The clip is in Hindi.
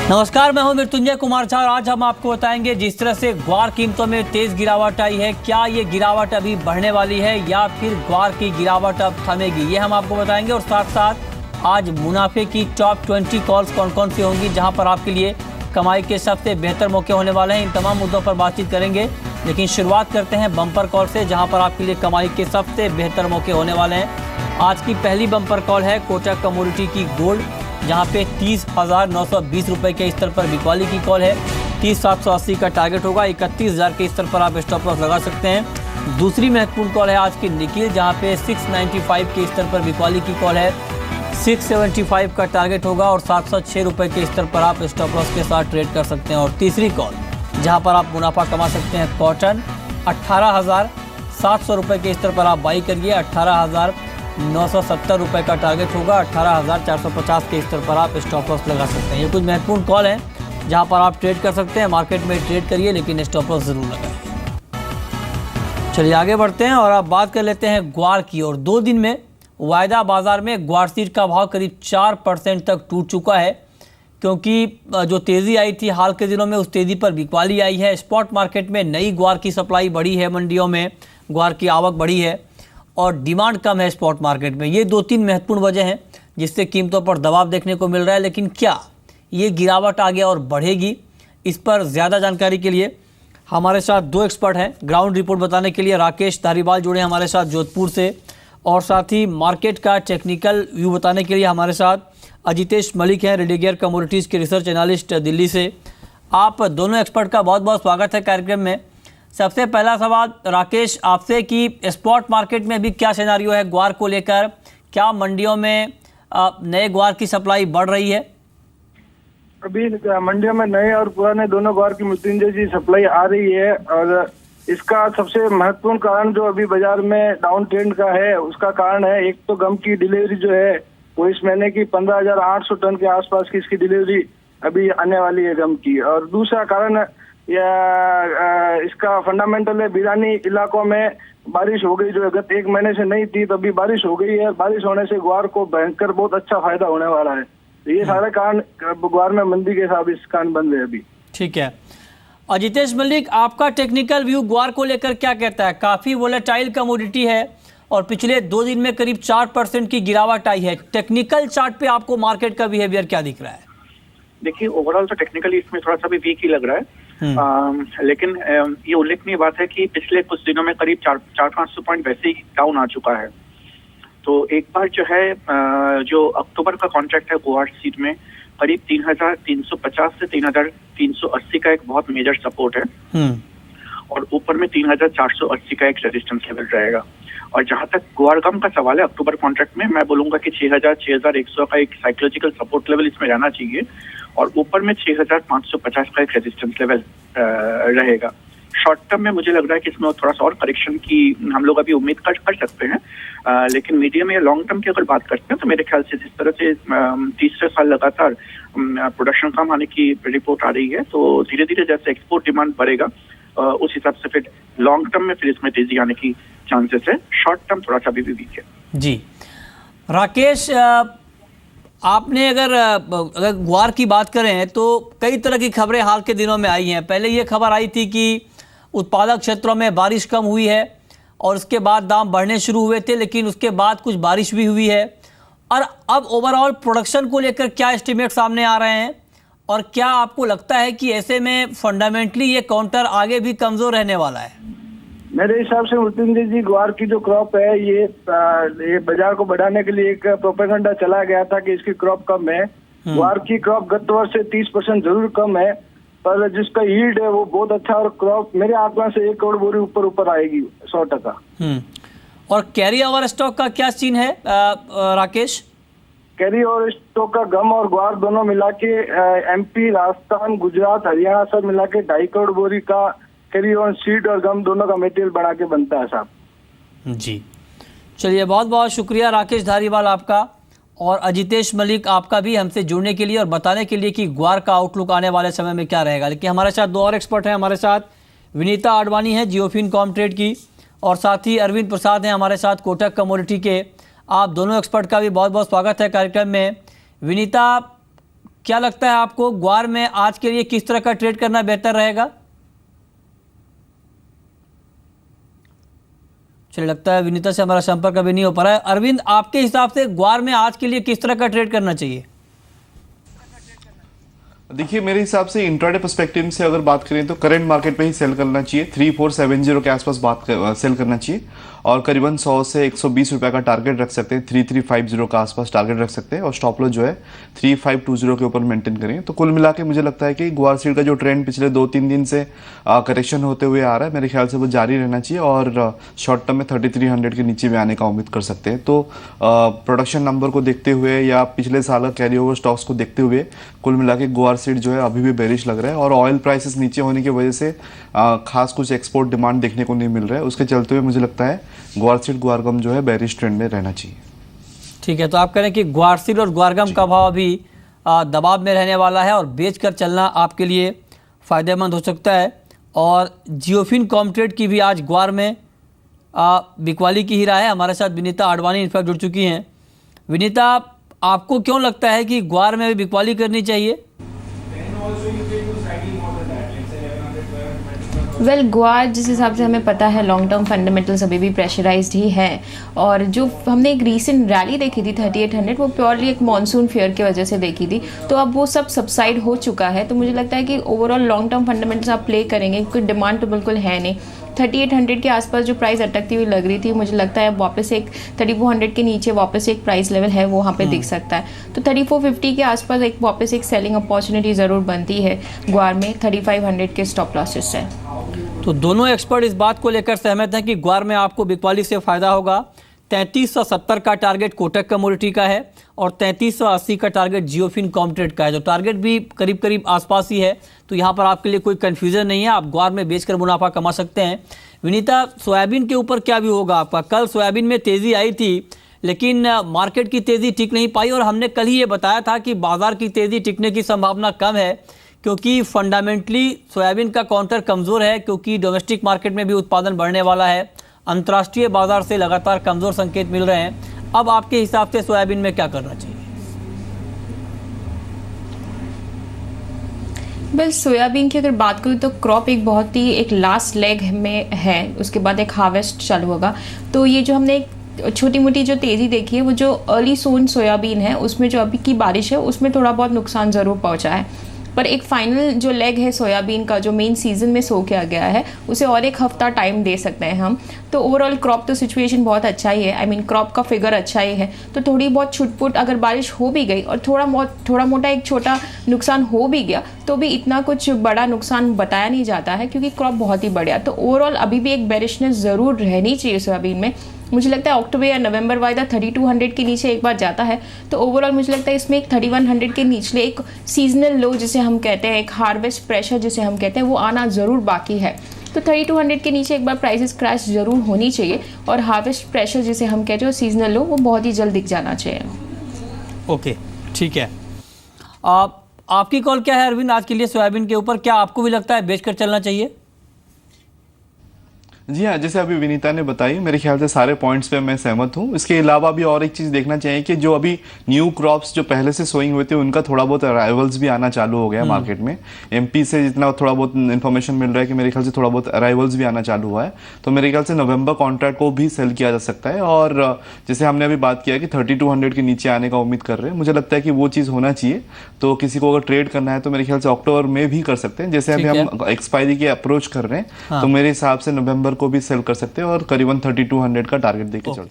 नमस्कार, मैं हूं मृत्युंजय कुमार झा और आज हम आपको बताएंगे जिस तरह से ग्वार कीमतों में तेज गिरावट आई है, क्या ये गिरावट अभी बढ़ने वाली है या फिर ग्वार की गिरावट अब थमेगी, ये हम आपको बताएंगे। और साथ साथ आज मुनाफे की टॉप 20 कॉल्स कौन कौन सी होंगी जहां पर आपके लिए कमाई के सबसे बेहतर मौके होने वाले हैं, इन तमाम मुद्दों पर बातचीत करेंगे। लेकिन शुरुआत करते हैं बम्पर कॉल से, जहाँ पर आपके लिए कमाई के सबसे बेहतर मौके होने वाले हैं। आज की पहली बम्पर कॉल है कोटक कमोडिटी की गोल्ड, जहां पे 30,920 रुपये के स्तर पर बिकवाली की कॉल है। 30,780 का टारगेट होगा। 31,000 के स्तर पर आप स्टॉप लॉस लगा सकते हैं। दूसरी महत्वपूर्ण कॉल है आज की निकिल, जहां पे 695 के स्तर पर बिकवाली की कॉल है। 675 का टारगेट होगा और 706 रुपये के स्तर पर आप स्टॉप लॉस के साथ ट्रेड कर सकते हैं। और तीसरी कॉल जहां पर आप मुनाफा कमा सकते हैं कॉटन, 18,700 रुपये के स्तर पर आप बाई करिए। 18,970 रुपये का टारगेट होगा। 18,450 के स्तर पर आप स्टॉप लॉस लगा सकते हैं। ये कुछ महत्वपूर्ण कॉल हैं जहां पर आप ट्रेड कर सकते हैं। मार्केट में ट्रेड करिए लेकिन स्टॉप लॉस जरूर लगाइए। चलिए आगे बढ़ते हैं और आप बात कर लेते हैं ग्वार की। और 2 दिन में वायदा बाजार में ग्वार सीड का भाव करीब 4% तक टूट चुका है, क्योंकि जो तेज़ी आई थी हाल के दिनों में उस तेज़ी पर बिकवाली आई है। स्पॉट मार्केट में नई ग्वार की सप्लाई बढ़ी है, मंडियों में ग्वार की आवक बढ़ी है और डिमांड कम है स्पॉट मार्केट में। ये 2-3 महत्वपूर्ण वजह हैं जिससे कीमतों पर दबाव देखने को मिल रहा है। लेकिन क्या ये गिरावट आगे और बढ़ेगी, इस पर ज़्यादा जानकारी के लिए हमारे साथ 2 एक्सपर्ट हैं। ग्राउंड रिपोर्ट बताने के लिए राकेश धारीवाल जुड़े हैं हमारे साथ जोधपुर से, और साथ ही मार्केट का टेक्निकल व्यू बताने के लिए हमारे साथ अजितेश मलिक हैं, रेडिगियर कमोडिटीज़ के रिसर्च एनालिस्ट दिल्ली से। आप दोनों एक्सपर्ट का बहुत बहुत स्वागत है कार्यक्रम में। सबसे पहला सवाल राकेश आपसे कि स्पॉट मार्केट में अभी क्या सिनेरियो है ग्वार को लेकर? क्या मंडियों में नए ग्वार की सप्लाई बढ़ रही है? अभी मंडियों में नए और पुराने दोनों ग्वार की मृत्युंजय जी सप्लाई आ रही है। और इसका सबसे महत्वपूर्ण कारण जो अभी बाजार में डाउन ट्रेंड का है उसका कारण है, एक तो गम की डिलीवरी जो है वो इस महीने की 15,800 टन के आसपास की इसकी डिलीवरी अभी आने वाली है गम की। और दूसरा कारण या इसका फंडामेंटल है, बिरानी इलाकों में बारिश हो गई जो गत 1 महीने से नहीं थी, तो अभी बारिश हो गई है। बारिश होने से ग्वार को भयंकर बहुत अच्छा फायदा होने वाला है। तो ये सारे कारण ग्वार में मंदी के हिसाब इस कारण बन रहे अभी। ठीक है, अजितेश मलिक आपका टेक्निकल व्यू ग्वार को लेकर क्या कहता है? काफ़ी वोलेटाइल कमोडिटी है और पिछले 2 दिन में करीब 4% की गिरावट आई है। टेक्निकल चार्ट पे आपको मार्केट का बिहेवियर क्या दिख रहा है? देखिए, ओवरऑल तो टेक्निकली इसमें थोड़ा सा भी वीक ही लग रहा है। लेकिन ये उल्लेखनीय बात है कि पिछले कुछ दिनों में करीब 400-500 पॉइंट वैसे ही डाउन आ चुका है। तो एक बार जो है जो अक्टूबर का कॉन्ट्रैक्ट है ग्वार सीड में करीब 3,350 से 3,380 का एक बहुत मेजर सपोर्ट है और ऊपर में 3,480 का एक रेजिस्टेंस लेवल रहेगा। और जहां तक ग्वार गम का सवाल है, अक्टूबर कॉन्ट्रैक्ट में मैं बोलूंगा कि 6,100 का एक साइकोलॉजिकल सपोर्ट लेवल इसमें रहना चाहिए और ऊपर में 6,550 का एक रेजिस्टेंस लेवल रहेगा। शॉर्ट टर्म में मुझे लग रहा है कि इसमें थोड़ा सा और करेक्शन की हम लोग अभी उम्मीद कर सकते हैं। लेकिन मीडियम या लॉन्ग टर्म की अगर बात करते हैं तो मेरे ख्याल से जिस तरह से तीसरे साल लगातार प्रोडक्शन कम आने की रिपोर्ट आ रही है, तो धीरे धीरे जैसे एक्सपोर्ट डिमांड बढ़ेगा उस हिसाब से फिर लॉन्ग टर्म में फिर इसमें तेजी आने की चांसेस है। शॉर्ट टर्म थोड़ा सा भी वीक है। जी राकेश, आपने अगर ग्वार की बात करें तो कई तरह की खबरें हाल के दिनों में आई हैं। पहले ये खबर आई थी कि उत्पादक क्षेत्रों में बारिश कम हुई है और उसके बाद दाम बढ़ने शुरू हुए थे, लेकिन उसके बाद कुछ बारिश भी हुई है। और अब ओवरऑल प्रोडक्शन को लेकर क्या एस्टिमेट सामने आ रहे हैं और क्या आपको लगता है कि ऐसे में फंडामेंटली ये काउंटर आगे भी कमज़ोर रहने वाला है? मेरे हिसाब से मृत्युंजय जी ग्वार की जो क्रॉप है ये बाजार को बढ़ाने के लिए एक प्रोपेगेंडा चला गया था कि इसकी क्रॉप कम है। ग्वार की क्रॉप गत वर्ष से 30% जरूर कम है, पर जिसका यील्ड है वो बहुत अच्छा और क्रॉप मेरे आंकड़ा से 1 करोड़ बोरी ऊपर आएगी 100%। और कैरी ओवर स्टॉक का क्या सीन है राकेश? कैरी ओवर स्टॉक का गम और ग्वार दोनों मिला के MP, राजस्थान, गुजरात, हरियाणा सब मिला के 2.5 करोड़ बोरी का कैरी ऑन सीड और गम दोनों का मटेरियल बना के बनता है साहब। जी चलिए, बहुत बहुत शुक्रिया राकेश धारीवाल आपका और अजितेश मलिक आपका भी हमसे जुड़ने के लिए और बताने के लिए कि ग्वार का आउटलुक आने वाले समय में क्या रहेगा। लेकिन हमारे साथ 2 और एक्सपर्ट हैं। हमारे साथ विनीता आडवाणी है जियोफिन कॉमट्रेड की, और साथ ही अरविंद प्रसाद हैं हमारे साथ कोटक कमोडिटी के। आप दोनों एक्सपर्ट का भी बहुत बहुत स्वागत है कार्यक्रम में। विनीता, क्या लगता है आपको ग्वार में आज के लिए किस तरह का ट्रेड करना बेहतर रहेगा? चलिए, लगता है विनीता से हमारा संपर्क अभी नहीं हो पा रहा है। अरविंद, आपके हिसाब से ग्वार में आज के लिए किस तरह का ट्रेड करना चाहिए? देखिए, मेरे हिसाब से इंट्राडे पर्सपेक्टिव से अगर बात करें तो करंट मार्केट पे ही सेल करना चाहिए। 3470 के आसपास सेल करना चाहिए और करीबन 100 से 120 रुपए का टारगेट रख सकते हैं। 3350 का आसपास टारगेट रख सकते हैं और स्टॉप लॉस जो है 3520 के ऊपर मेंटेन करें। तो कुल मिला के मुझे लगता है कि ग्वार सीड का जो ट्रेंड पिछले 2-3 दिन से करेक्शन होते हुए आ रहा है, मेरे ख्याल से वो जारी रहना चाहिए और शॉर्ट टर्म में 3300 के नीचे भी आने का उम्मीद कर सकते हैं। तो प्रोडक्शन नंबर को देखते हुए या पिछले साल का कैरी ओवर स्टॉक्स को देखते हुए कुल मिला के ग्वार सीड जो है अभी भी बेरिश लग रहा है और ऑयल प्राइसेस नीचे होने की वजह से खास कुछ एक्सपोर्ट डिमांड देखने को नहीं मिल रहा है। उसके चलते हुए मुझे लगता है ग्वारसीड ग्वारगम जो है बेरिश ट्रेंड में रहना चाहिए। ठीक है, तो आप कह रहे हैं कि ग्वारसीड और ग्वारगम का भाव अभी दबाव में रहने वाला है और बेच कर चलना आपके लिए फ़ायदेमंद हो सकता है। और जियोफिन कॉमट्रेड की भी आज ग्वार में बिकवाली की ही राह है। हमारे साथ विनीता आडवाणी इनफैक्ट जुड़ चुकी हैं। विनीता, आपको क्यों लगता है कि ग्वार में भी बिकवाली करनी चाहिए? वेल, ग्वार जिस हिसाब से हमें पता है लॉन्ग टर्म फंडामेंटल्स अभी भी प्रेशराइज्ड ही है और जो हमने एक रीसेंट रैली देखी थी 3800, वो प्योरली एक मॉनसून फेयर की वजह से देखी थी। तो अब वो सब सबसाइड हो चुका है। तो मुझे लगता है कि ओवरऑल लॉन्ग टर्म फंडामेंटल्स आप प्ले करेंगे क्योंकि डिमांड तो बिल्कुल है नहीं। 3800 के आसपास जो प्राइस अटकती हुई लग रही थी, मुझे लगता है वापस एक 3400 के नीचे वापस एक प्राइस लेवल है वो वहाँ पे दिख सकता है। तो 3450 के आसपास एक वापस एक सेलिंग अपॉर्चुनिटी ज़रूर बनती है ग्वार में 3500 के स्टॉप लॉसेस से। तो दोनों एक्सपर्ट इस बात को लेकर सहमत हैं कि ग्वार में आपको बिकवाली से फ़ायदा होगा। 3370 का टारगेट कोटक कमोडिटी का है और 3380 का टारगेट जियोफिन कॉमट्रेड का है। जो टारगेट भी करीब करीब आसपास ही है, तो यहाँ पर आपके लिए कोई कन्फ्यूज़न नहीं है। आप ग्वार में बेचकर मुनाफा कमा सकते हैं। विनीता, सोयाबीन के ऊपर क्या भी होगा आपका? कल सोयाबीन में तेज़ी आई थी लेकिन मार्केट की तेज़ी टिक नहीं पाई और हमने कल ही ये बताया था कि बाज़ार की तेज़ी टिकने की संभावना कम है क्योंकि फंडामेंटली सोयाबीन का काउंटर कमज़ोर है, क्योंकि डोमेस्टिक मार्केट में भी उत्पादन बढ़ने वाला है। अंतर्राष्ट्रीय बाजार से लगातार कमज़ोर संकेत मिल रहे हैं। अब आपके हिसाब से सोयाबीन में क्या करना चाहिए? वेल, सोयाबीन की अगर बात करूँ तो क्रॉप एक बहुत ही एक लास्ट लेग में है, उसके बाद एक हार्वेस्ट चालू होगा। तो ये जो हमने छोटी मोटी जो तेज़ी देखी है, वो जो अर्ली सोन सोयाबीन है उसमें जो अभी की बारिश है उसमें थोड़ा बहुत नुकसान ज़रूर पहुँचा है। पर एक फाइनल जो लेग है सोयाबीन का, जो मेन सीजन में सो किया गया है, उसे और एक हफ्ता टाइम दे सकते हैं हम। तो ओवरऑल क्रॉप तो सिचुएशन बहुत अच्छा ही है। आई मीन क्रॉप का फिगर अच्छा ही है। तो थोड़ी बहुत छुटपुट अगर बारिश हो भी गई और थोड़ा मोटा एक छोटा नुकसान हो भी गया तो भी इतना कुछ बड़ा नुकसान बताया नहीं जाता है क्योंकि क्रॉप बहुत ही बढ़िया। तो ओवरऑल अभी भी एक बेरिशनेस ज़रूर रहनी चाहिए सोयाबीन में। मुझे लगता है अक्टूबर या नवंबर वाइदा 3200 के नीचे एक बार जाता है तो ओवरऑल मुझे लगता है इसमें एक 3100 के निचले एक सीजनल लो जिसे हम कहते हैं, एक हार्वेस्ट प्रेशर जिसे हम कहते हैं, वो आना ज़रूर बाकी है। तो 3200 के नीचे एक बार प्राइसेस क्रैश ज़रूर होनी चाहिए और हार्वेस्ट प्रेशर जिसे हम कहते हैं सीजनल लो, वो बहुत ही जल्द दिख जाना चाहिए। ओके, ठीक है। आपकी कॉल क्या है अरविंद आज के लिए सोयाबीन के ऊपर? क्या आपको भी लगता है बेचकर चलना चाहिए? जी हाँ, जैसे अभी विनीता ने बताई, मेरे ख्याल से सारे पॉइंट्स पे मैं सहमत हूँ। इसके अलावा भी और एक चीज़ देखना चाहिए कि जो अभी न्यू क्रॉप्स जो पहले से सोइंग हुए थे उनका थोड़ा बहुत अराइवल्स भी आना चालू हो गया मार्केट में। एमपी से जितना थोड़ा बहुत इन्फॉर्मेशन मिल रहा है कि मेरे ख्याल से थोड़ा बहुत अराइवल्स भी आना चालू हुआ है। तो मेरे ख्याल से नवंबर कॉन्ट्रैक्ट को भी सेल किया जा सकता है और जैसे हमने अभी बात किया कि 3200 के नीचे आने का उम्मीद कर रहे हैं, मुझे लगता है कि वो चीज़ होना चाहिए। तो किसी को अगर ट्रेड करना है तो मेरे ख्याल से अक्टूबर में भी कर सकते हैं। जैसे अभी हम एक्सपायरी की अप्रोच कर रहे हैं तो मेरे हिसाब से नवंबर को भी सेल कर सकते हैं और करीबन 3200 का टारगेट देके चल सकते हैं।